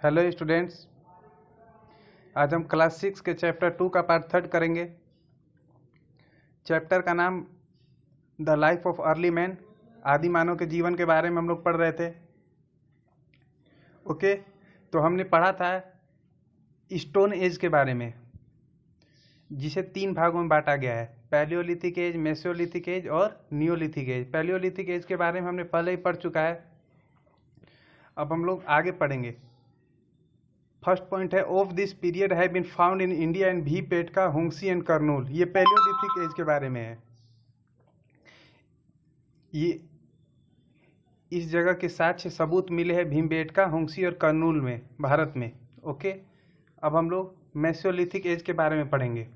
Hello students, आज हम class 6 के चैप्टर 2 का पार्ट 3 करेंगे। चैप्टर का नाम the life of early man, आदि मानव के जीवन के बारे में हम लोग पढ़ रहे थे। ओके, तो हमने पढ़ा था स्टोन एज के बारे में, जिसे 3 भागों में बांटा गया है, पैलियोलिथिक एज, मेसोलिथिक एज और नियोलिथिक एज। पैलियोलिथिक एज के बारे में हमने पहले ही पढ़ चुका है, अब हम लोग आगे पढ़ेंगे। फर्स्ट पॉइंट है, of this period have been found in India and Bhimbetka, Hunsgi and Kurnool. ये पैलियोलिथिक एज के बारे में है। ये इस जगह के साक्ष्य सबूत मिले हैं भीमबेटका, हुंगसी और कर्नूल में, भारत में। ओके, अब हम लोग मेसोलिथिक एज के बारे में पढ़ेंगे।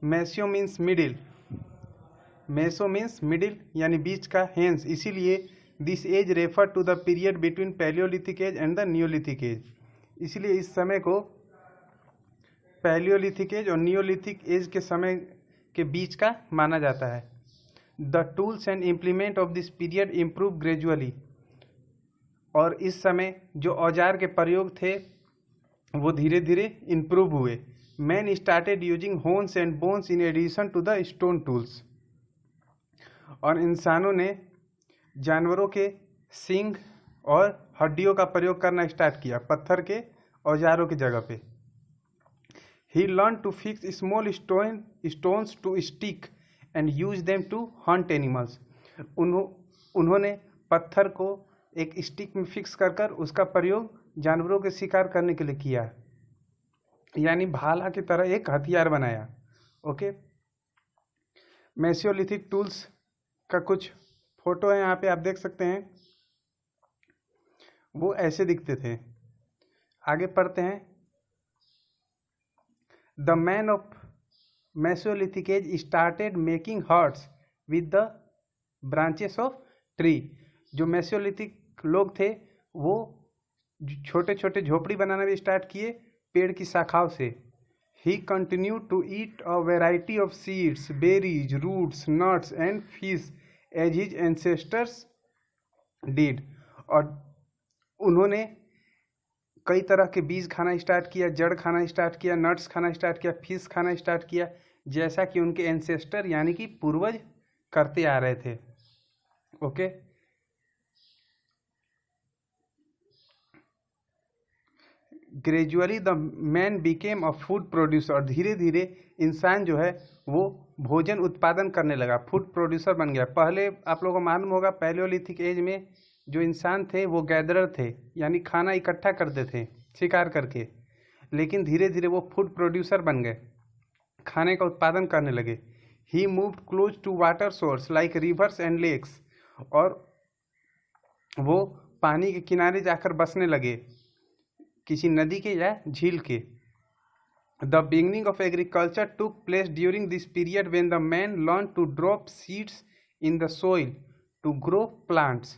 Meso means middle, meso means middle यानी बीच का, हेंस इसीलिए this age refer to the period between palaeolithic age and the neolithic age. इसलिए इस समय को पैलियोलिथिक एज और नियोलिथिक एज के समय के बीच का माना जाता है। The tools and implement of this period improve gradually, और इस समय जो औजार के प्रयोग थे वो धीरे धीरे इम्प्रूव हुए। Man started using horns and bones in addition to the stone tools, और इंसानों ने जानवरों के सींग और हड्डियों का प्रयोग करना स्टार्ट किया पत्थर के औजारों की जगह पे। He learn to fix small stones to stick and use them to hunt animals. उन्होंने पत्थर को एक स्टिक में फिक्स कर उसका प्रयोग जानवरों के शिकार करने के लिए किया, यानी भाला की तरह एक हथियार बनाया। ओके, मेसोलिथिक टूल्स का कुछ फोटो है यहाँ पे, आप देख सकते हैं, वो ऐसे दिखते थे। आगे पढ़ते हैं। The man of Mesolithic as started making huts with the branches of tree. जो मेसोलिथिक लोग थे वो छोटे छोटे झोपड़ी बनाना भी स्टार्ट किए पेड़ की शाखाओं से। He continue to eat a variety of seeds, berries, roots, nuts and fish as his ancestors did. और उन्होंने कई तरह के बीज खाना स्टार्ट किया, जड़ खाना स्टार्ट किया, नट्स खाना स्टार्ट किया, फिश खाना स्टार्ट किया, जैसा कि उनके एंसेस्टर यानी कि पूर्वज करते आ रहे थे। Okay, gradually the man became a food producer. धीरे धीरे इंसान जो है वो भोजन उत्पादन करने लगा, फूड प्रोड्यूसर बन गया। पहले आप लोगों को मालूम होगा पैलियोलिथिक एज में जो इंसान थे वो गैदरर थे, यानी खाना इकट्ठा करते थे शिकार करके, लेकिन धीरे धीरे वो फूड प्रोड्यूसर बन गए, खाने का उत्पादन करने लगे। He moved close to water source like rivers and lakes, और वो पानी के किनारे जाकर बसने लगे, किसी नदी के या झील के। The beginning of agriculture took place during this period when the man learn to drop seeds in the soil to grow plants.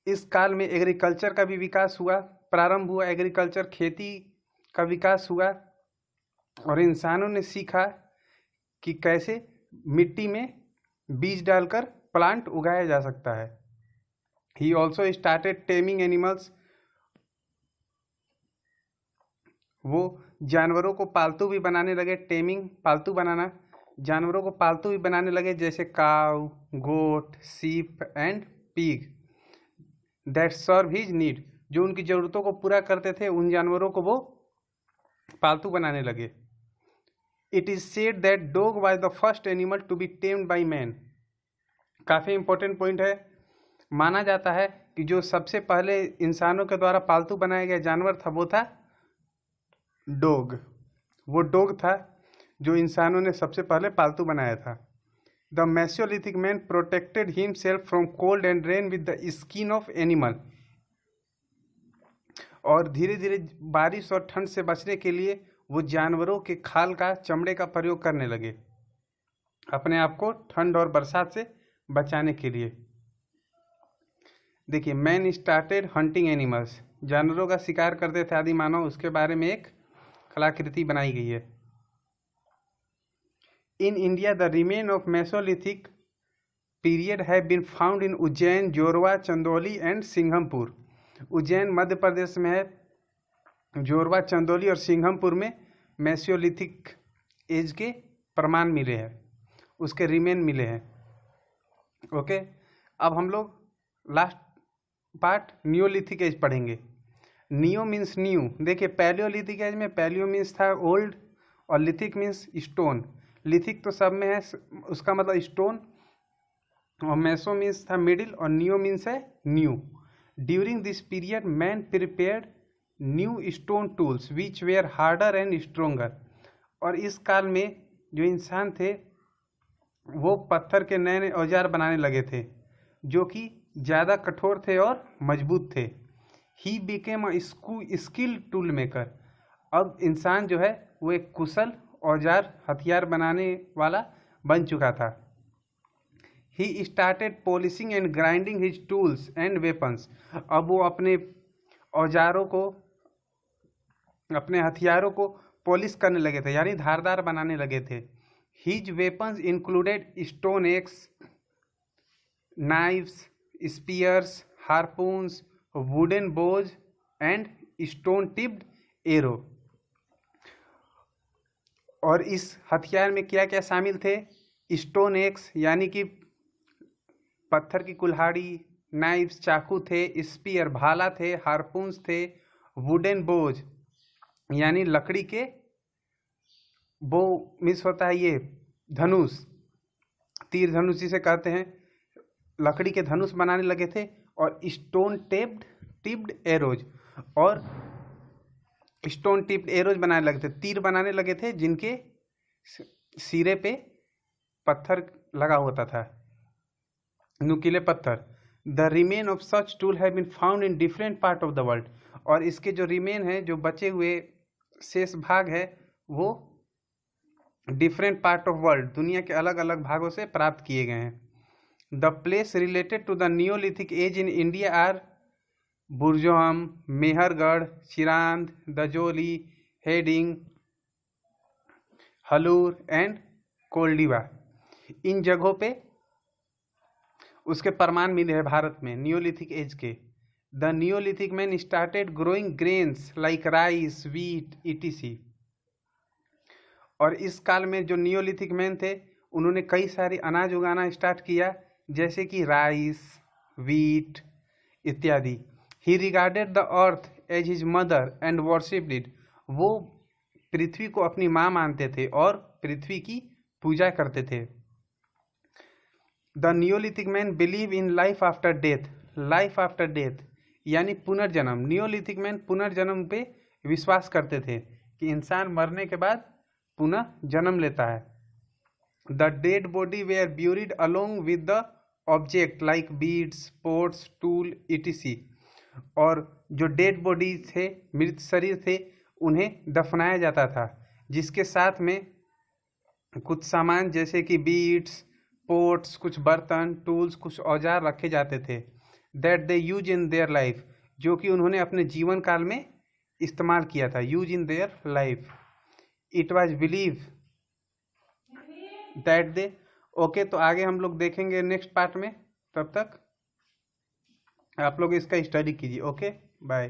इस काल में एग्रीकल्चर का भी विकास हुआ, प्रारंभ हुआ एग्रीकल्चर, खेती का विकास हुआ, और इंसानों ने सीखा कि कैसे मिट्टी में बीज डालकर प्लांट उगाया जा सकता है। He also started taming animals. वो जानवरों को पालतू भी बनाने लगे। टेमिंग पालतू बनाना, जानवरों को पालतू भी बनाने लगे, जैसे cow, goat, sheep and pig that serve his need. जो उनकी ज़रूरतों को पूरा करते थे उन जानवरों को वो पालतू बनाने लगे। It is said that dog was the first animal to be tamed by man. काफ़ी इंपॉर्टेंट पॉइंट है। माना जाता है कि जो सबसे पहले इंसानों के द्वारा पालतू बनाया गया जानवर था वो था डॉग। वो डॉग था जो इंसानों ने सबसे पहले पालतू बनाया था। The Mesolithic man protected himself from cold and rain with the skin of animal. और धीरे धीरे बारिश और ठंड से बचने के लिए वो जानवरों के खाल का, चमड़े का प्रयोग करने लगे, अपने आप को ठंड और बरसात से बचाने के लिए। देखिए, मैन स्टार्टेड हंटिंग एनिमल्स, जानवरों का शिकार करते थे आदि मानव, उसके बारे में एक कलाकृति बनाई गई है। In India the remain of mesolithic period have been found in Ujjain, Jorwa, Chandauli and Singhampur. Ujjain Madhya Pradesh में है, जोरवा, चंदौली और सिंघमपुर में मेसोलिथिक एज के प्रमाण मिले हैं, उसके रिमेन मिले हैं। ओके, अब हम लोग लास्ट पार्ट नियोलिथिक एज पढ़ेंगे। Neo means new. देखिए पैलियोलिथिक एज में पैलियो मीन्स था ओल्ड और लिथिक मीन्स स्टोन। लिथिक तो सब में है, उसका मतलब स्टोन, और मेसो मीन्स था मिडिल और नियो मीन्स है new. During this period man prepared new stone tools which were harder and stronger. और इस काल में जो इंसान थे वो पत्थर के नए नए औजार बनाने लगे थे जो कि ज़्यादा कठोर थे और मजबूत थे। He became a skilled tool maker. अब इंसान जो है वो एक कुशल औजार हथियार बनाने वाला बन चुका था। He started polishing and grinding his tools and weapons. अब वो अपने औजारों को, अपने हथियारों को पॉलिश करने लगे थे, यानी धारदार बनाने लगे थे। His weapons included stone axe, knives, spears, harpoons, wooden bows and stone tipped arrow. और इस हथियार में क्या क्या शामिल थे? स्टोन एक्स यानी कि पत्थर की कुल्हाड़ी, नाइव्स चाकू थे, स्पीयर भाला थे, हार्पून्स थे, वुडन बोज यानी लकड़ी के बो मिस होता है ये धनुष, तीर धनुष जिसे कहते हैं, लकड़ी के धनुष बनाने लगे थे। और स्टोन टिप्ड एरोज, और स्टोन टिप्ड एरोज बनाने लगे थे, तीर बनाने लगे थे जिनके सिरे पे पत्थर लगा होता था, नुकीले पत्थर। The remain of such tool have been found in different part of the world. और इसके जो रिमेन है, जो बचे हुए शेष भाग है, वो डिफरेंट पार्ट ऑफ वर्ल्ड, दुनिया के अलग अलग भागों से प्राप्त किए गए हैं। The place related to the neolithic age in India are Burzahom, Mehrgarh, Chirand, Daojali, Hading, Hallur and Koldihwa. इन जगहों पे उसके प्रमाण मिले हैं भारत में नियोलिथिक एज के। The neolithic man started growing grains like rice, wheat, etc। और इस काल में जो नियोलिथिक मैन थे उन्होंने कई सारे अनाज उगाना स्टार्ट किया, जैसे कि राइस, वीट इत्यादि। He regarded the earth as his mother and worshipped it. वो पृथ्वी को अपनी माँ मानते थे और पृथ्वी की पूजा करते थे। The neolithic man believe in life after death. Life after death यानी पुनर्जन्म। नियोलिथिक मैन पुनर्जन्म पे विश्वास करते थे कि इंसान मरने के बाद पुनः जन्म लेता है। The dead body were buried along with the object like beads, pots, tool etc। और जो डेड बॉडी थे, मृत शरीर थे, उन्हें दफनाया जाता था, जिसके साथ में कुछ सामान जैसे कि बीड्स, पोट्स, कुछ बर्तन, टूल्स, कुछ औजार रखे जाते थे। That they use in their life, जो कि उन्होंने अपने जीवन काल में इस्तेमाल किया था। Use in their life. It was believe that they. Okay, तो आगे हम लोग देखेंगे नेक्स्ट पार्ट में। तब तक आप लोग इसका स्टडी कीजिए। Okay, bye.